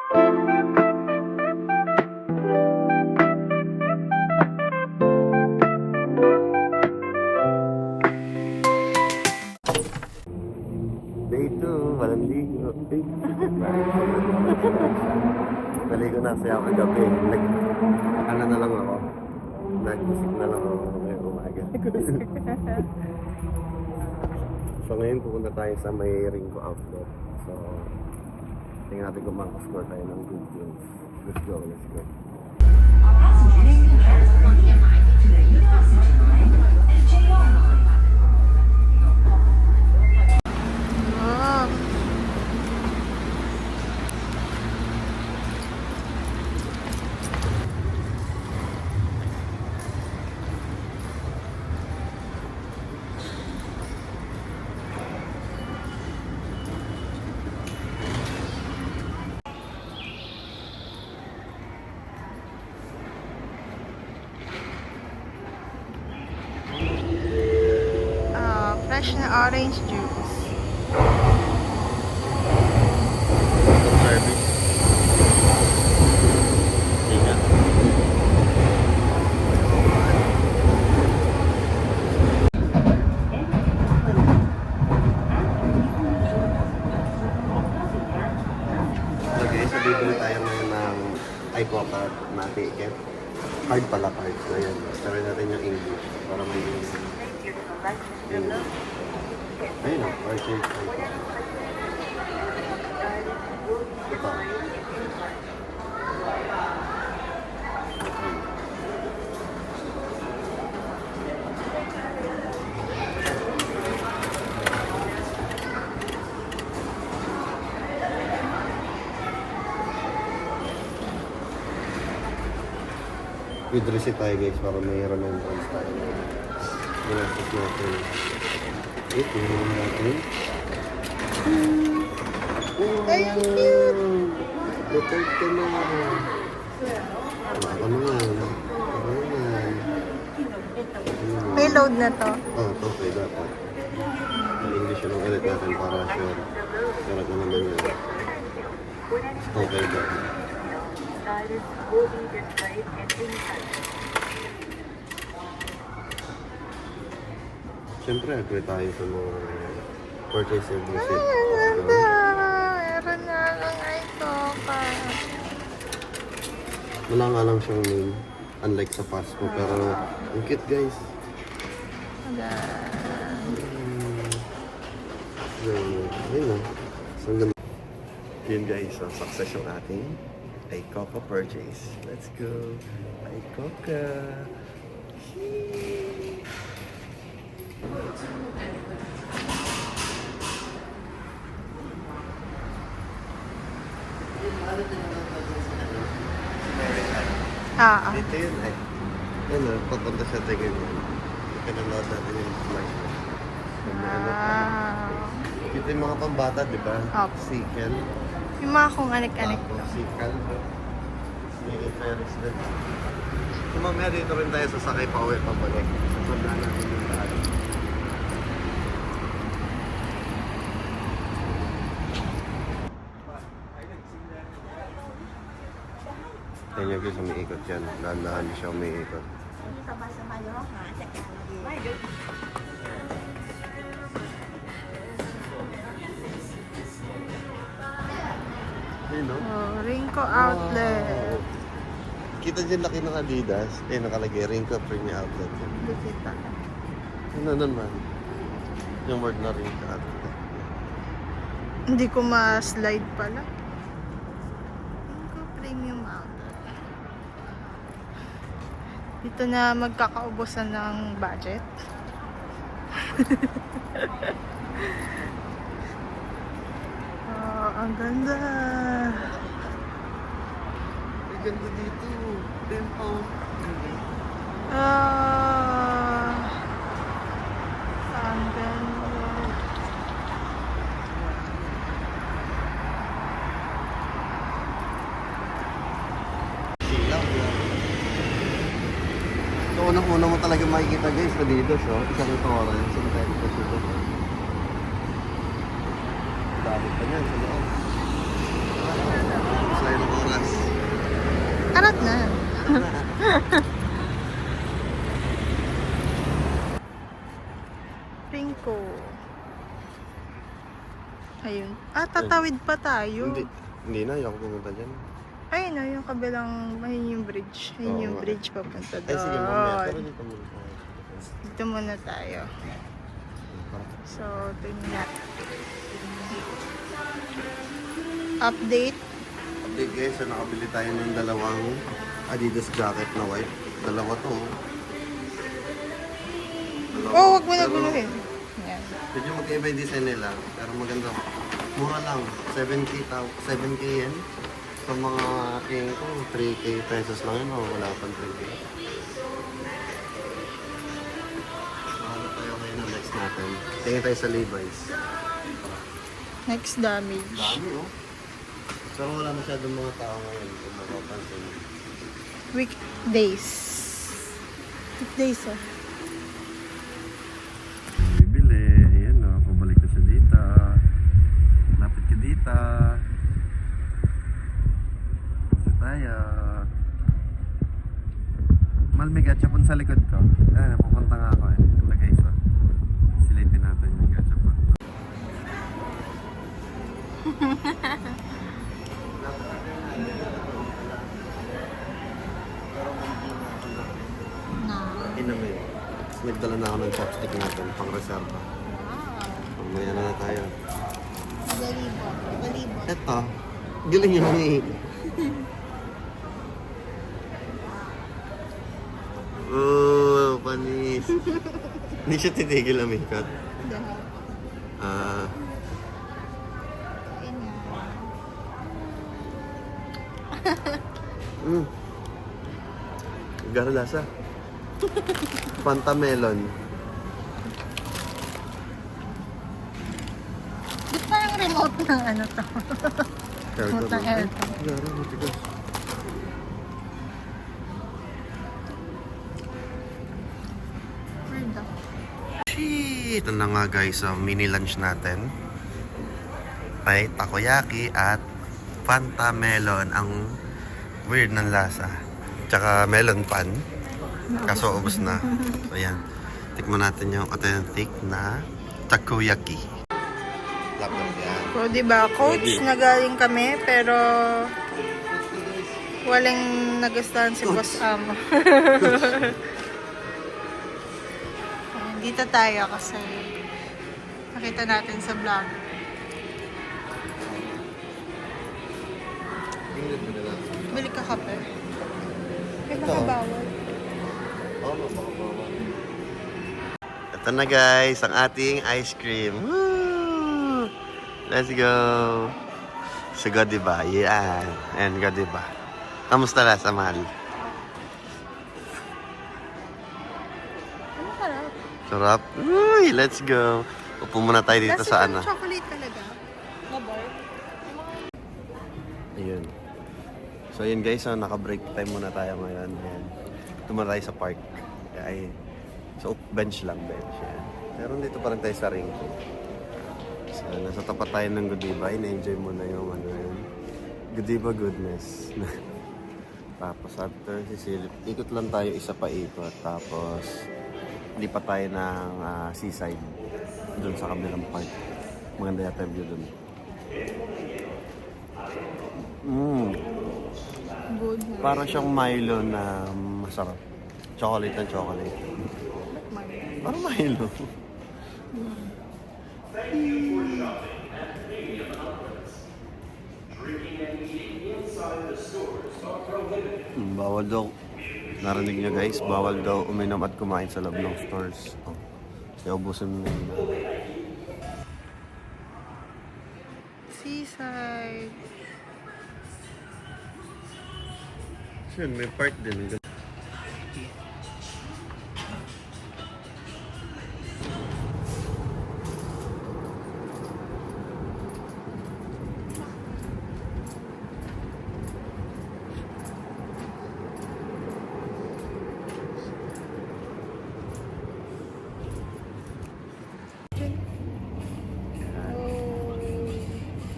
Day 2, walang ligo. Naligo na kasi ako kagabi. Ano na lang ako. Nag-isip na lang ako ngayong umaga. So ngayon pupunta tayo sa may Ringco Outlet. So tingnan natin kung makascore tayo ng good deals. Let's go, let's go. Fresh na orange juice. Service. Tingnan. Okay, so bibili tayo ngayon ng iCoca na ticket. Card pala, card. So yan, sabi natin yung English para may English. Ayun o, purchase iCoca. Ito. With receipt tayo guys para may remembrance tayo. Ginastos natin. Ito yung natin. Ay, ang cute! Letter ka na. Ako naman. Ako naman. May load na to. Oh, ito okay dapat. Ang English yung ulit natin para sure. Sure ko naman yun. Okay dapat. Siyempre, agree tayo sa mga purchase and receipt. Meron na lang iCoca. Wala nga lang siyang name. Unlike sa Pasko. Pero, ang cute guys. Ayun na. So, ang ganda. Yun guys, so success yung ating iCoca purchase. Let's go. iCoca. Dito yun eh. Yan o, papunta siya tayo ganyan. Pinanood natin yung flight. Ito yung mga pambata, di ba? Opo. Sikel. Yung mga kung anik-anik. Sikel. May Ferris din. So mamaya dito rin tayo sasakay pa uwi pabalik. Susundan natin yung daan. Yan yung guys, umiikot yan. Dahan-dahan siya umiikot. Ayun no? Oh, Ringco Outlet. Wow. Kita dyan laki ng Adidas. Nakalagay Ringco Premium Outlet. Hindi kita. Ano naman? Yung word na Ringco Outlet. Hindi ko ma-slide pala. Ringco Premium Outlet. Dito na magkakaubusan ng budget. Ang ganda. Ang ganda dito. Tempo. Ang ganda. Silaw. So, unang-una mo talaga makikita guys sa dito siya. Isang restaurant. Saan tayo dito siya? Dami pa niyan sa loob. Slide Karat na. Ringko. Ayun. Tatawid pa tayo. Hindi na, ayoko pumunta dyan. Ayun na, yung kabilang, ayun yung bridge. Ayun Oo yung nga. bridge papunta Ay, sige, mamaya. Pero doon. dito muna tayo. Dito muna tayo. So, tingnan natin. Update. Update guys, so nakabili tayo ng dalawang Adidas jacket na white. Dalawa to. Oh, wag mo na guluhin. Yan. Medyo magkaiba yung design nila, pero maganda. Mura lang, 7K yan. Sa mga king ko, 3K pesos lang yun, wala pang 3K. Mahala tayo ngayon ng next natin. Tingin tayo sa Levi's. Next damage. Dami oh. Pero wala masyadong mga tao ngayon kung mapapansin. Weekdays. Weekdays, oh. Bibili, ayan o, pabalik na siya dito. Lapit ka dito. Lapit tayo. Mal, may gachapon sa likod ko. Napupunta nga ako eh. Ito guys, oh. Silipin natin yung gachapon. Inamin. Nagdala na ako ng chopstick natin, pang reserva. Mamaya na tayo. Galibot. Galibot. Eto, galing yung hangin. Oh, panis. Hindi siya titigil ang makeup. Ah, Gara lasa. Fanta melon. Di parang remote ng ano to? Remote ng aircon. Gara, matigas. Weird daw. Shit! Ito na nga guys, mini lunch natin. Ay, takoyaki at Fanta melon. Ang weird ng lasa. Tsaka melon pan. Kaso ubos na. Ayan. Tikman natin yung authentic na takoyaki. Lapot yan. So, diba, coach, nagaling kami, pero walang nagustuhan si Boss Amo. Ayan, dito tayo kasi nakita natin sa vlog. Tingnan mo na lang. Bili ka kape. May Ito. mga bawal. Oo, baka bawal. Ito na guys, ang ating ice cream. Woo! Let's go! So, Godiva. Yan. Ayan, Godiva. Kamusta na sa mahal? Ano sarap? Sarap. Uy, let's go. Upo muna tayo dito sa ano. Chocolate talaga. Na bar? Ayun. So ayun guys, naka-break time muna tayo ngayon. Ayan. Tumara tayo sa park. Ay, so bench lang, bench. Ayan. Pero dito pa rin tayo sa ring. So nasa tapat tayo ng Godiva. Na-enjoy mo na yung ano yun. Godiva goodness. Tapos after sisilip, ikot lang tayo isa pa ikot. Tapos lipat tayo ng seaside. Doon sa kabilang park. Maganda yata yung view doon. Good. Para siyang Milo na masarap. Chocolate na chocolate. Parang Milo. Bawal daw. Narinig niyo guys, bawal daw uminom at kumain sa loob ng stores. Oh. Kaya ubusin mo na yun. Seaside. Yun, may park din.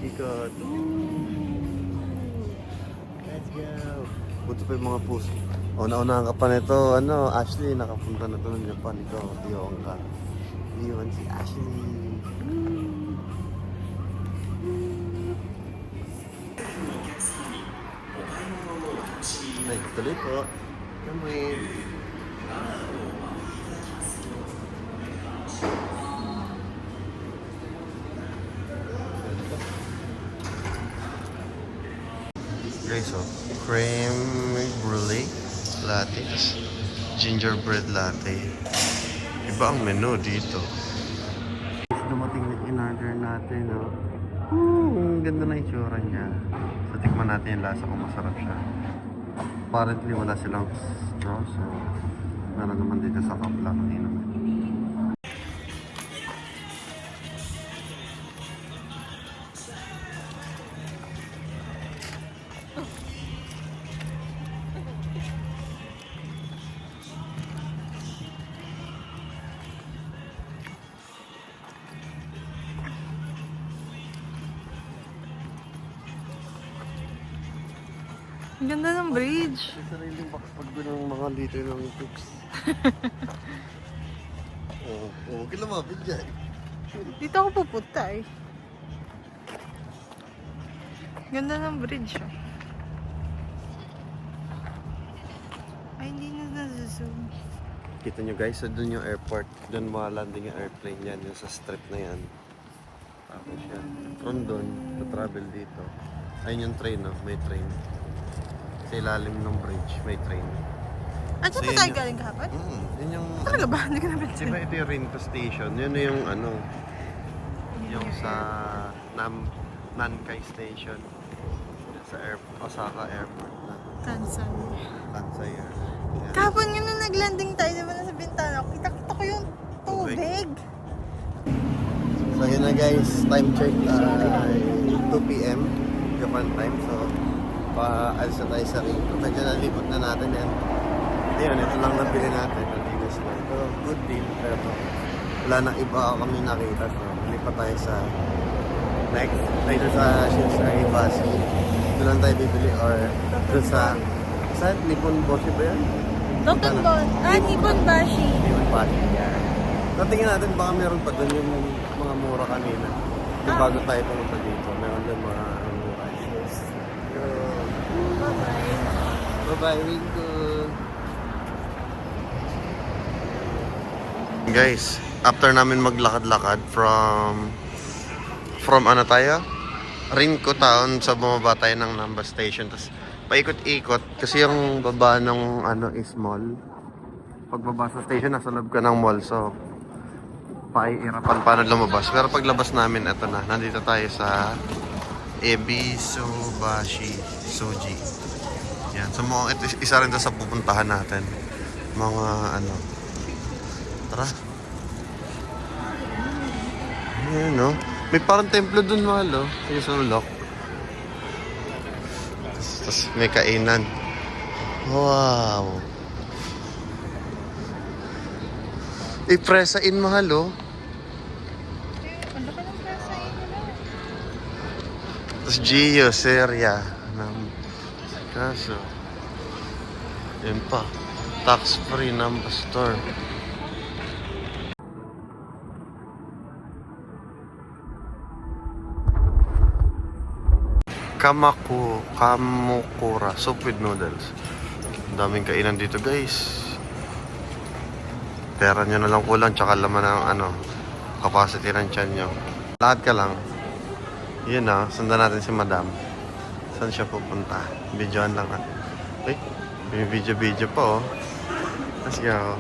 Ikot. Let's go. Buti Ito pa yung mga puso. Una-unahan ka pa nito, ano, Ashley, nakapunta na to ng Japan. Ikaw, iyon ka. Iyon si Ashley. Ay, tuloy po. Come in. Guys, so, cream brulee latte, tas gingerbread latte. Iba ang menu dito. Dumating na in-order natin, no? Ang ganda na itsura niya. So, tikman natin yung lasa kung masarap siya. Apparently, wala silang straw, so meron naman dito sa cup lang. Hindi naman. Ang ganda ng bridge. May sariling box pag ng mga liter ng tips. Oo, lumapit dyan. Dito ako pupunta eh. Ganda ng bridge oh. Ay, hindi na nasa-zoom. Kita nyo guys, so dun yung airport. Dun landing yung airplane yan, yung sa strip na yan. Tapos yan. From dun, to travel dito. Ayun yung train, no? May train. Sa ilalim ng bridge, may train. At saan So, pa yun tayo yung- galing kahapon? Yun yung... Talaga ba? Hindi ko napansin. Diba ito yung Rinto Station? Yun yung ano... Yung sa Nankai Station. Sa Osaka Airport na. Tanzania. Kansai Air. Yan. Kahapon yun nung naglanding tayo, di ba nasa bintana? Kita-kita ko yung tubig. So yun na guys, time check 2 p.m. Japan time. So paalis na tayo sa Rinto. Medyo nalipot na natin yan. Ayun, ito lang nabili natin. Nalinis na. Pero good deal. Pero wala na iba kami nakita. So lipat tayo sa next. Tayo sa Shinsai Bashi. Doon lang tayo bibili or doon sa Nippon Boshi ba yan? Dotonbon. Nippon Bashi. Nippon Bashi. Yan. So tingnan natin baka meron pa doon yung mga mura kanina. Yung bago tayo pumunta dito. Meron doon mga mura. Bye-bye. Bye-bye, Ringo. Guys, after namin maglakad-lakad from ano tayo? Rinko Town, sa bumaba tayo ng Namba Station. Tapos paikot-ikot kasi yung baba ng ano is mall. Pagbaba sa station, nasa loob ka ng mall. So, paiirapan paano lumabas. Pero paglabas namin, eto na. Nandito tayo sa Ebisubashi Soji. Yan. So, mukhang ito, isa rin to sa pupuntahan natin. Mga ano. Tara. Ayan, no? May parang templo dun, mahal, oh. Yung sulok. Tapos may kainan. Wow. Ipresa in, mahal, oh. Ang laki ng presa yun nila. Tapos Gio, Seria. Kaso. Yun pa. Tax-free Namba Store. Kamukura. Soup with noodles. Ang daming kainan dito, guys. Pera nyo na lang kulang, tsaka laman ng ano, capacity ng tiyan nyo. Lahat ka lang. Yun na, sundan natin si Madam. Saan siya pupunta? Videoan lang natin. Uy, may video pa, oh. Let's go.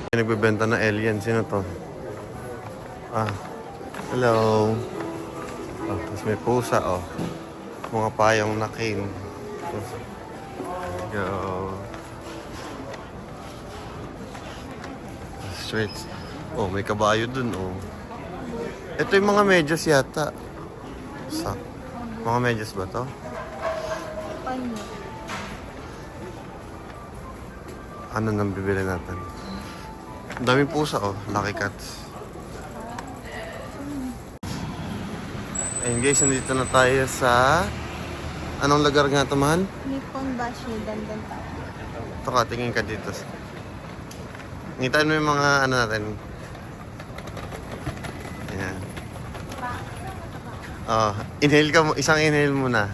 May nagbebenta na alien. Sino to? Hello. Tapos may pusa, oh. Mga payong na cane. Let's go. Straight. Oh, may kabayo dun, oh. Ito yung mga medyas yata. Mga medyas ba to? Panyo. Ano nang bibili natin? Ang daming pusa, oh. Lucky cats. Ayun guys, nandito na tayo sa Anong lugar nga ito, mahal? Nippon Bashi, Dandan Tower. Ito ka, tingin ka dito. Ngitaan mo yung mga ano natin. Ayan. Oh, inhale ka mo. Isang inhale muna.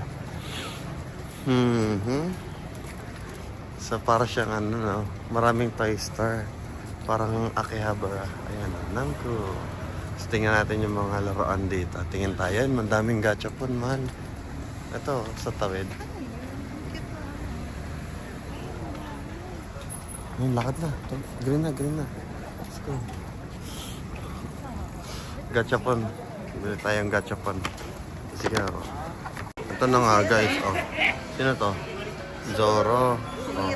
So, para siyang ano, no? Maraming Toy Star. Parang Akihabara. Ayan, Namco. So, tingnan natin yung mga laruan dito. Tingin tayo. Yan, mandaming gachapon, man. Ito, sa tawid. Ayun, lakad na. Green na, green na. Let's go. Gachapon. Bili tayong gachapon. Sige ako. Ito na nga, guys. Oh. Sino to? Zoro. Oh.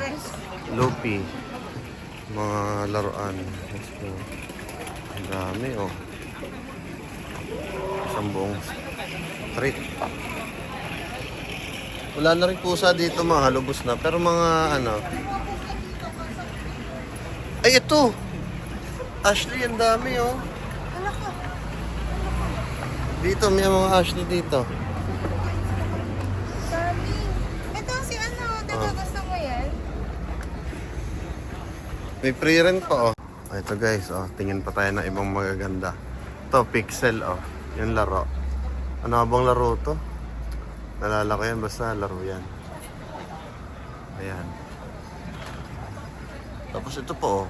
Luffy. Mga laruan. Let's go. Ang dami, oh. Isang buong street. Wala na rin pusa dito, mga halubos na. Pero mga ano... Ay, ito! Ashley, ang dami, oh. Ano ka? Dito, may mga Ashley dito. Sabi. Ito si ano, di ba gusto mo yan? May free rent pa, oh. Ito, guys, oh. Tingin pa tayo ng ibang magaganda. Ito, Pixel, oh. Yung laro. Ano bang laro to? Nalala ko yan, basta laro yan. Ayan. Tapos ito po, oh.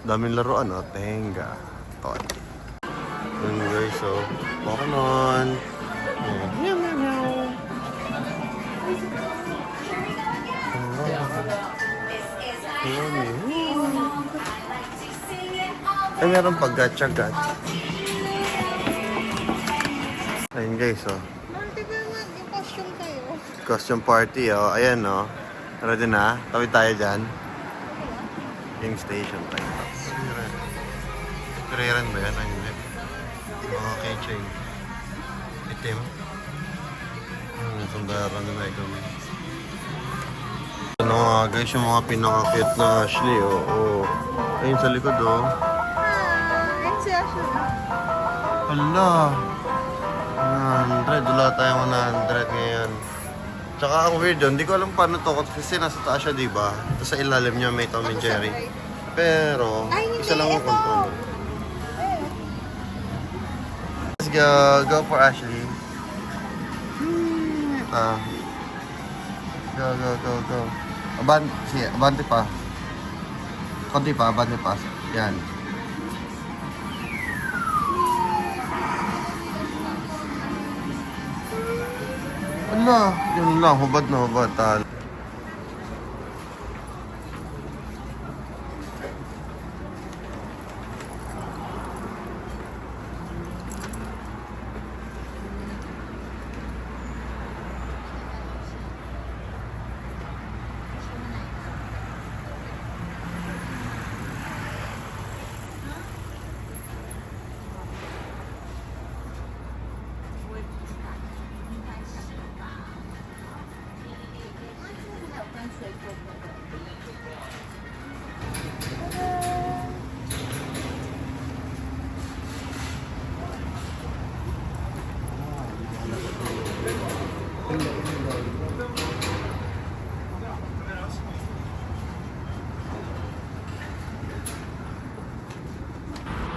Daming laruan, oh. Tenga. Toy. Yun, guys, oh. Pokemon. Meow, meow, meow. Ay, meron pa gacha-gacha. Ayun, guys, oh. Di ba mag-costume kayo? Costume party, oh. Ayan, oh. Ready na? Tawid tayo dyan. Yung station tayo. Piriran ba yan? Ay, hindi. Mga keychain. Itim. Sundara na Megami. Ano nga, guys, yung mga pinaka-cute na Ashley, oh. Oh. Ayun sa likod, oh. It's si Ashley. Hala. 100. Wala tayong 100 ngayon. Tsaka ang weird yun, hindi ko alam paano to kasi nasa taas siya, diba? Tapos sa ilalim niya may Tom and Jerry. Pero, isa lang ang control. Let's go. Go for Ashley. Go, go, go, go. Abante pa. Konti pa, abante pa. Yan. Ala, yun lang. Hubad na hubad.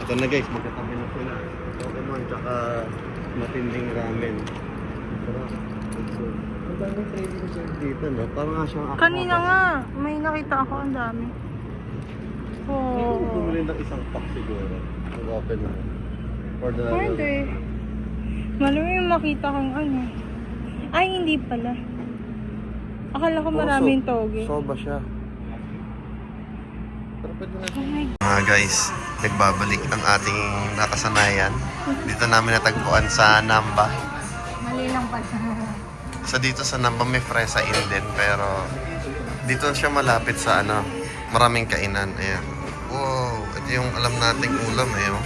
Ito na, guys, magkatabi na sila. Pokemon tsaka matinding ramen. Ang daming trading shop dito, no? Parang nga siyang Kanina nga, may nakita ako ang dami. Hindi ko bumili ng isang pack siguro. Mag-open na. For the... Pwede. Malamang yung makita kang ano. Ay, hindi pala. Akala ko maraming toge. Soba siya. Pero pwede na. Oh my Mga guys, nagbabalik ang ating nakasanayan. Dito namin natagpuan sa Namba. Mali lang pala. So dito sa Namba may Fresa Inn din, pero dito siya malapit sa ano, maraming kainan. Ayan. Wow, ito yung alam nating ulam eh. Oh.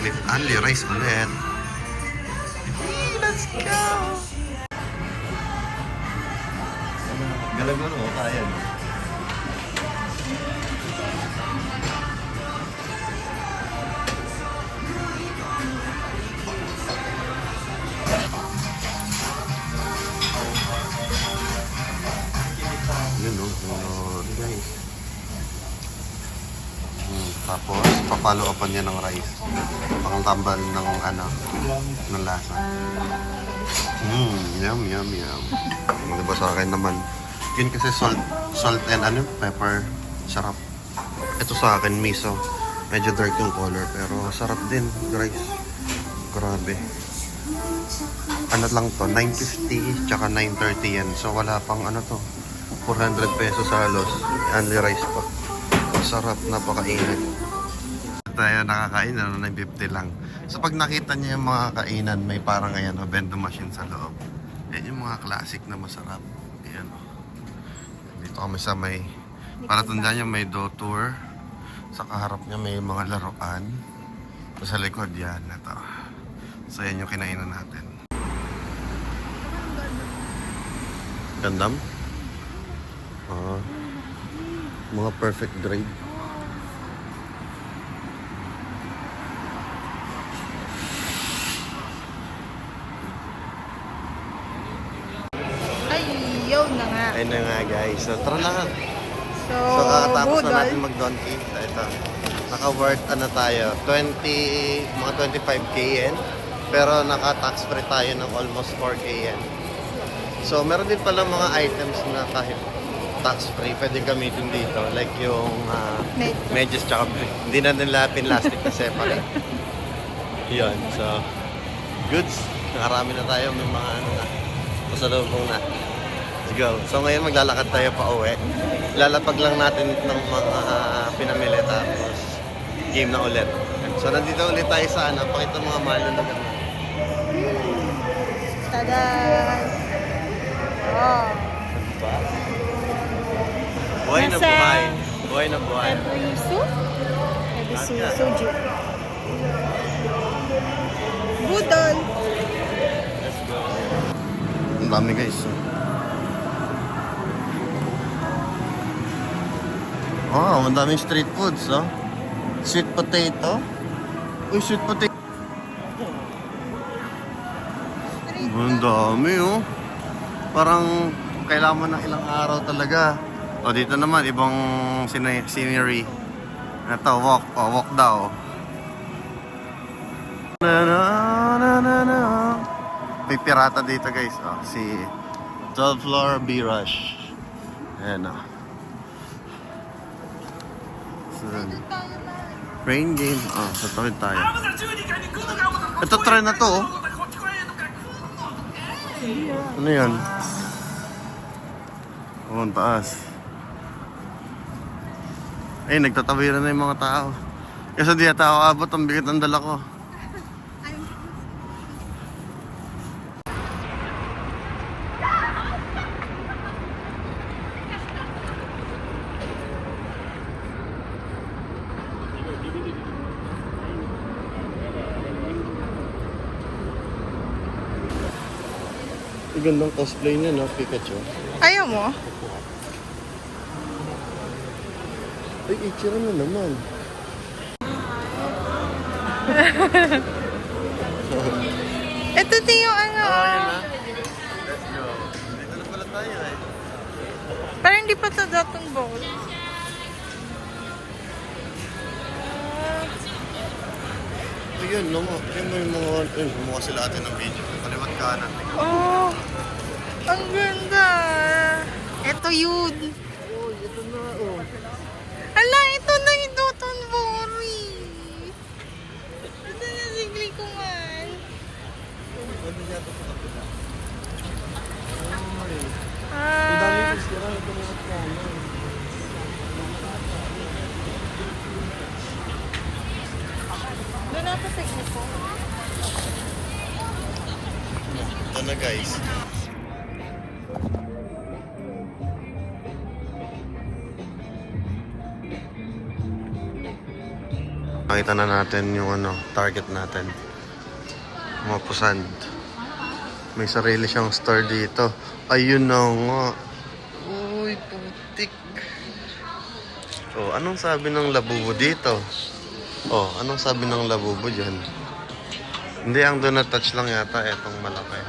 With only rice ulit. Let's go! Galagano, kaya no? Tapos, papalo upan niya ng rice. Pang tambal ng ng lasa. Yum, yum, yum. Diba sa akin naman? Yun kasi salt and pepper. Sarap. Ito sa akin, miso. Medyo dark yung color, pero sarap din, guys. Grabe. Ano lang to, 950 tsaka 930 yan. So wala pang 400 pesos halos. Only rice pa. Sarap, napakainit. Tayo nakakain, 950 lang. So pag nakita niyo yung mga kainan, may parang vending machine sa loob. Yan yung mga classic na masarap. Ayan. Dito kami sa para tandaan niyo may do tour. Sa kaharap niya may mga laruan. Sa likod yan, ito. So yan yung kinainan natin. Gandam? Mga perfect grade. Ayun na nga. Ayun na nga guys. So tara na. So, Kakatapos na budol. natin mag-donkey. Ito. Naka-worth tayo? 20, mga 25k yen. Pero naka-tax free tayo ng almost 4k yen. So meron din pala mga items na kahit tax free pwede gamitin dito. Like yung medyas tsaka hindi na nila pinlastic na separate. Yun. So, goods. Nakarami na tayo. May mga pasalubong na. Let's go. So ngayon maglalakad tayo pa uwi. Lalapag lang natin ng mga pinamili tapos game na ulit. So nandito ulit tayo sa pakita mga mahal na lugar na. Tada! Oh. Buhay na Nasa- buhay. Buhay na buhay. Ebisu? Ebisu. Soju. Budol! Let's go. Ang dami guys. Oh, ang daming street foods, oh. Sweet potato. Uy, sweet potato. Ang dami, oh. Parang kailangan mo ng ilang araw talaga. O, dito naman, ibang scenery. Ito, walk daw. Na. May pirata dito, guys. Oh, si 12th floor B-Rush. Ayan, oh. Rain game. Sa tawid tayo. Ito, try na to, oh. Ano yan? Ang taas. Eh, nagtatawiran na yung mga tao. Kasi di ata ako abot, ang bigat ang dala ko. Ang gandang cosplay niya, no? Pikachu. Ayaw mo? Ay, ichira na naman. Ito din yung Yun na. Let's go. Dito na pala tayo, eh. Parang hindi pa ito datong bowl. Ayun, no? Ayun mo yung mga... Ayun, gumawa sila atin ng video. Kaliwat kanan. Oh! Ang ganda! Ito yun! Oh, ito na, oh. Ala, ito na yung Doton Bori! Ito na sigli ko man. Pwede niya ito sa kapila. Ah, sira. Ito na kanan. doon ako sigli ko. Ito na, guys. Nakita na natin yung target natin. Mga pusand. May sarili siyang store dito. Ayun na nga. Uy, putik. Oh, anong sabi ng labubo dito? Oh, anong sabi ng labubo dyan? Hindi, ang do not touch lang yata. Etong malaki.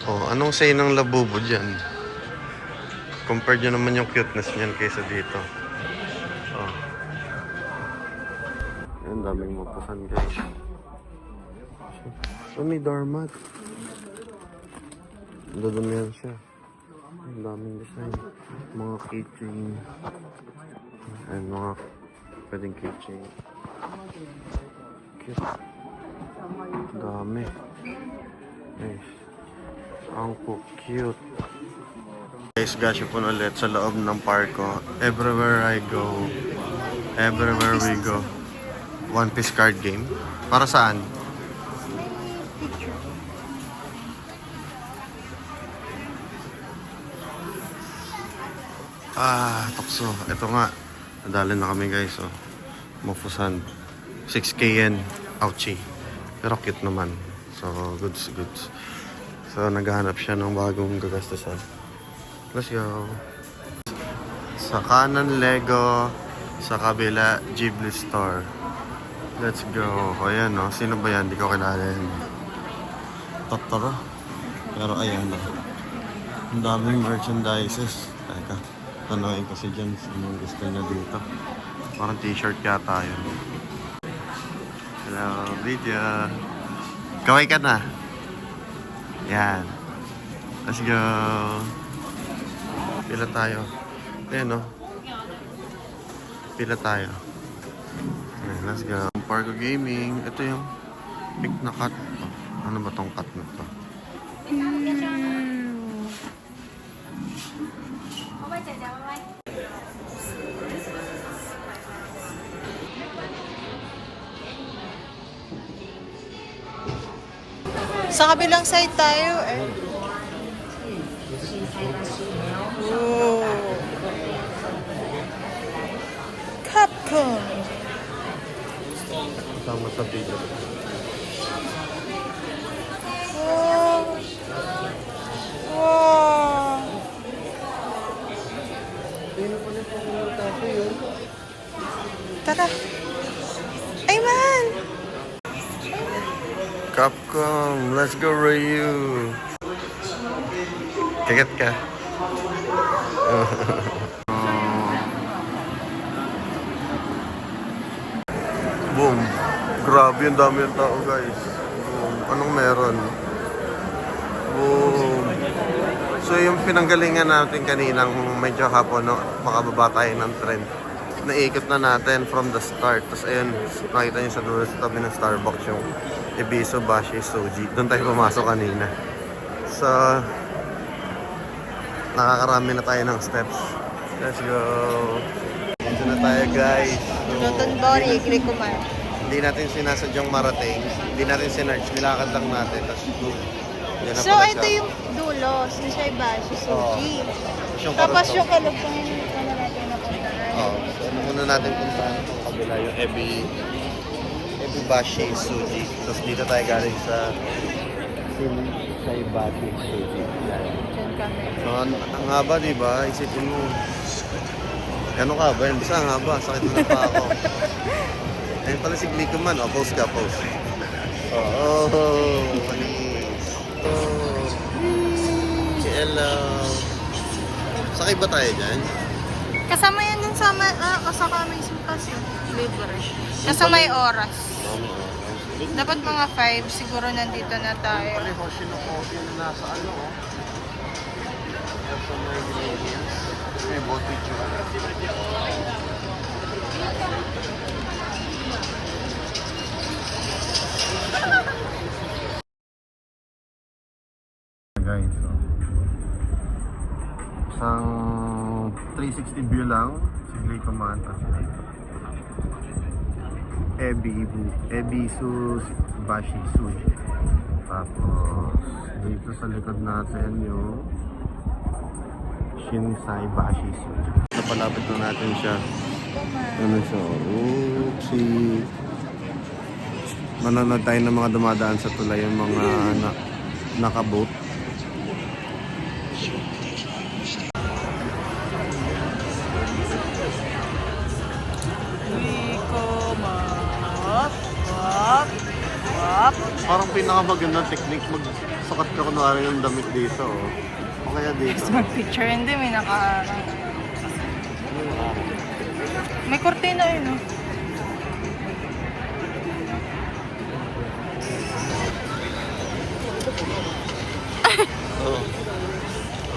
Oh, anong say ng labubo dyan? Compare nyo naman yung cuteness niyan kaysa dito. Oh. Ang daming mapusan guys. So, may doormat. Dadamihan siya. Ang daming design. Mga keychain. And mga pwedeng keychain. Cute. Dami. Guys. Ang cute. Guys, gasyo po ulit sa loob ng park ko. Everywhere I go. Everywhere we go. One Piece card game. Para saan? Tukso. Ito nga. Nadali na kami guys. Oh. Mafusan. 6K yen. Ouchie. Pero cute naman. So, goods. So, naghahanap siya ng bagong gagastusan. Let's go. Sa kanan, Lego. Sa kabila, Ghibli Store. Let's go. O yan, no? Sino ba yan? Di ko kilala yan. Totoro. Pero ayan, no? Ang daming merchandises. Teka, tanongin ko si Jens. Anong gusto niya dito? Parang t-shirt yata yun. Hello, Lydia. Kaway ka na. Yan. Let's go. Pila tayo. Ayan, no? Pila tayo. Ayan, let's go. Pargo Gaming. Ito yung pink na cut. Ano ba tong cut na to? Sa kabilang side tayo eh. Oh. Capcom. Kasama sa video. Wow. Wow. Tara. Ay man. Capcom, let's go Ryu. Kagat ka. Boom. Grabe, ang dami ng tao guys. Boom. Anong meron? Boom. So yung pinanggalingan natin kaninang medyo hapon, no? Makababa tayo ng trend. Naikot na natin from the start. Tapos ayun, nakita niyo sa dulo sa tabi ng Starbucks yung Ebisu Bashi Soji. Doon tayo pumasok kanina. So, nakakarami na tayo ng steps. Let's go! Dito na tayo guys. So, Dotonbori, Grecoman. hindi natin sinasadyang marating. Hindi natin sinarch. Nilakad lang natin. Tapos, yan na So, pala ito siya. yung dulo. Si Shaibashi Soji. Yung Tapos karot- yung kalugtong ano natin napuntahan. Oh, so ano muna natin puntahan itong kabila yung Ebibashi Suji. Tapos dito tayo galing sa Saibashi Suji. Yan. Diyan kami. So, ang haba, di ba? Isipin mo. Gano'n ka ba? Yan, basta ang haba. Sakit na pa ako. Ayun pala si Glicoman. O, post ka, post. Oh, manis. Oh. Hello. Sakay ba tayo dyan? Kasama yan dun sa kasama may sukas yun. Libre. Kasama may oras. Dapat mga 5 siguro nandito na tayo. Pala Hoshinokobi na nasa ano, oh. Sa mga ingredients. May boticho. Guys, so. Isang 360 view lang. Si Glicoman at si Ebisu Bashi Suji. Tapos dito sa likod natin yung Shinsai Bashi Suji. Napalapit na natin siya. Ano siya? Oopsie. Manonood tayo ng mga dumadaan sa tulay, yung mga nakaboat. Parang pinakamagandang technique magsukat ka kunwari ng damit dito. Oh. O kaya dito. Gusto mag-picture, hindi may nakaharang. May kortina yun, no? Oh.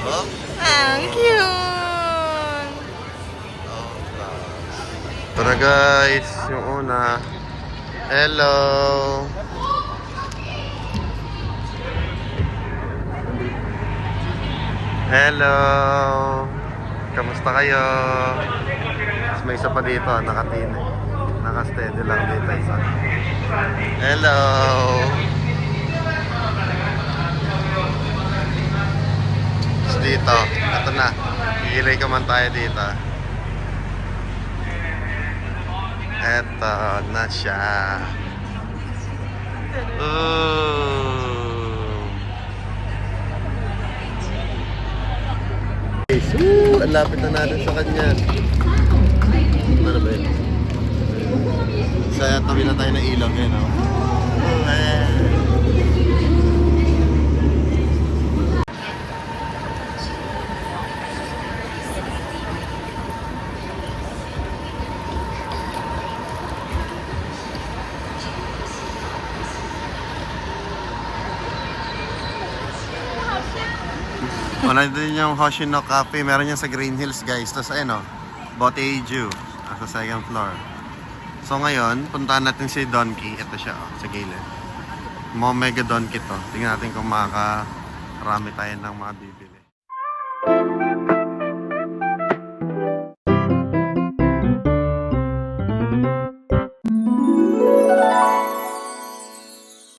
Oh. Ang cute! Tara guys, yung una. Hello! Hello! Kamusta kayo? Tapos may isa pa dito, nakatine. Nakasteady lang dito isa. Hello! Tapos dito, ito na. Hihilay ka man tayo dito. Eto na siya. Guys, ang lapit na natin sa kanya. Ano ba yun? Sa tabi na tayo ng ilog yun, oh. Wala din yung Hoshino Cafe. Meron yan sa Green Hills, guys. Tapos ayun, Boteiju. Sa second floor. So ngayon, puntahan natin si Donkey. Ito siya, sa gilid. Mega Donkey to. Tingnan natin kung makakarami tayo ng mga bibili.